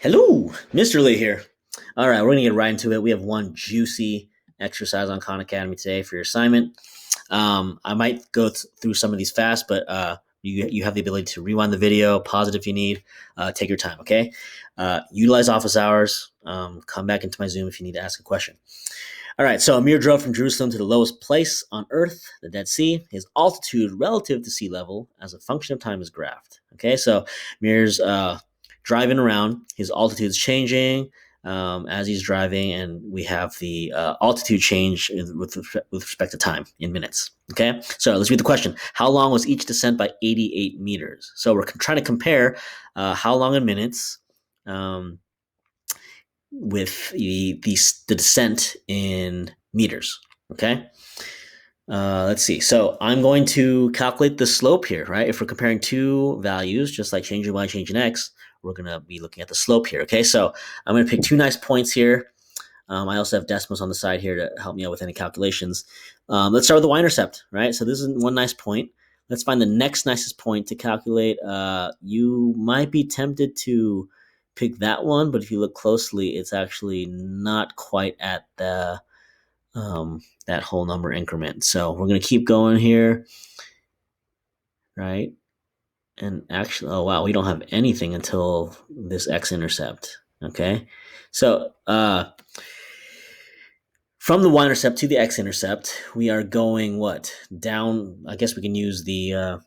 Hello, Mr. Lee here. All right, we're going to get right into it. We have one juicy exercise on Khan Academy today for your assignment. I might go through some of these fast, but you have the ability to rewind the video, pause it if you need. Take your time, okay? Utilize office hours. Come back into my Zoom if you need to ask a question. All right, so Amir drove from Jerusalem to the lowest place on Earth, the Dead Sea. His altitude relative to sea level as a function of time is graphed. Okay, so Amir's driving around. His altitude is changing as he's driving, and we have the altitude change with respect to time in minutes. Okay, so let's read the question. How long was each descent by 88 meters? So we're trying to compare how long in minutes with the descent in meters. Okay. Let's see. So I'm going to calculate the slope here, right? If we're comparing two values, just like changing y, changing x, we're going to be looking at the slope here. Okay. So I'm going to pick two nice points here. I also have decimals on the side here to help me out with any calculations. Let's start with the y-intercept, right? So this is one nice point. Let's find the next nicest point to calculate. You might be tempted to pick that one, but if you look closely, it's actually not quite at the that whole number increment. So we're going to keep going here, right? And actually, oh wow, we don't have anything until this x-intercept. Okay, so from the y-intercept to the x-intercept, we are going what down? I guess we can use the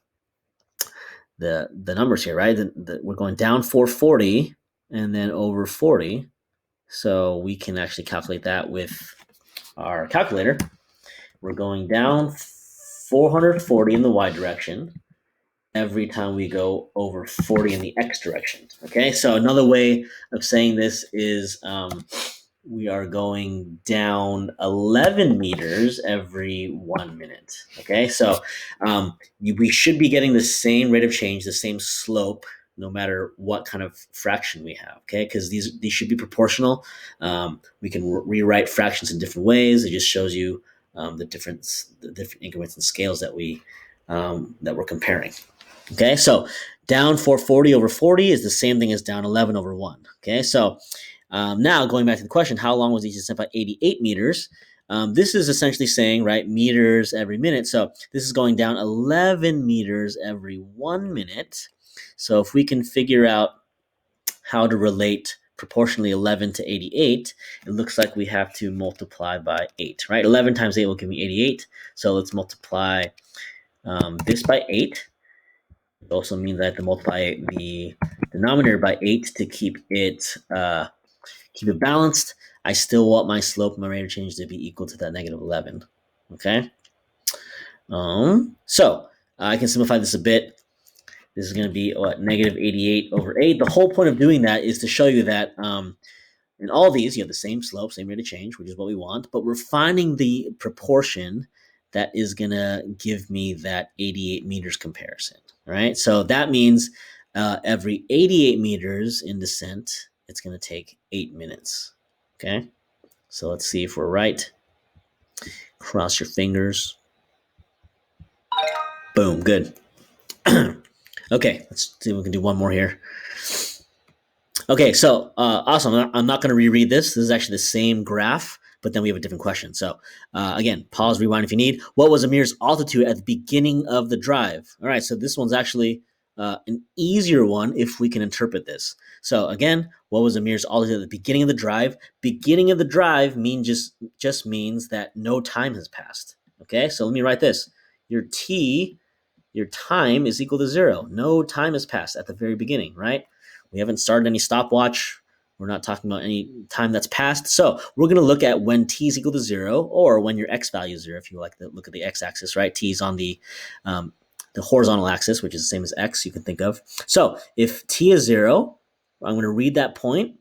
numbers here, right? We're going down 440 and then over 40. So we can actually calculate that with our calculator. We're going down 440 in the y direction every time we go over 40 in the x direction. Okay, so another way of saying this is we are going down 11 meters every 1 minute. Okay, so we should be getting the same rate of change, the same slope, no matter what kind of fraction we have, okay? Because these should be proportional. We can rewrite fractions in different ways. It just shows you the different increments and scales that we're comparing. Okay, so down 440 over 40 is the same thing as down 11 over 1. Okay, so now going back to the question, how long was each descent by 88 meters? This is essentially saying, right, meters every minute. So this is going down 11 meters every 1 minute. So if we can figure out how to relate proportionally 11 to 88, it looks like we have to multiply by 8, right? 11 times 8 will give me 88. So let's multiply this by 8. It also means I have to multiply the denominator by 8 to keep it balanced. I still want my slope, my rate of change to be equal to that negative 11. Okay. So I can simplify this a bit. This is going to be negative 88 over 8. The whole point of doing that is to show you that in all these, you have the same slope, same rate of change, which is what we want, but we're finding the proportion that is going to give me that 88 meters comparison, right? So that means every 88 meters in descent, it's going to take 8 minutes, okay? So let's see if we're right. Cross your fingers. Boom, good. Okay, let's see if we can do one more here. Okay, so awesome. I'm not going to reread this. This is actually the same graph, but then we have a different question. So again, pause, rewind if you need. What was Amir's altitude at the beginning of the drive? All right, so this one's actually an easier one if we can interpret this. So again, what was Amir's altitude at the beginning of the drive? Beginning of the drive just means that no time has passed. Okay, so let me write this. Your time is equal to 0. No time has passed at the very beginning, right? We haven't started any stopwatch. We're not talking about any time that's passed. So we're going to look at when t is equal to 0 or when your x value is 0, if you like to look at the x-axis, right? T is on the horizontal axis, which is the same as x, you can think of. So if t is 0, I'm going to read that point.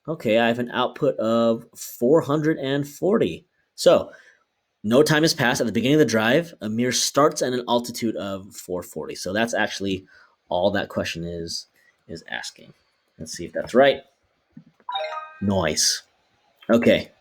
Okay, I have an output of 440. So no time has passed at the beginning of the drive. Amir starts at an altitude of 440. So that's actually all that question is asking. Let's see if that's right. Nice. Okay,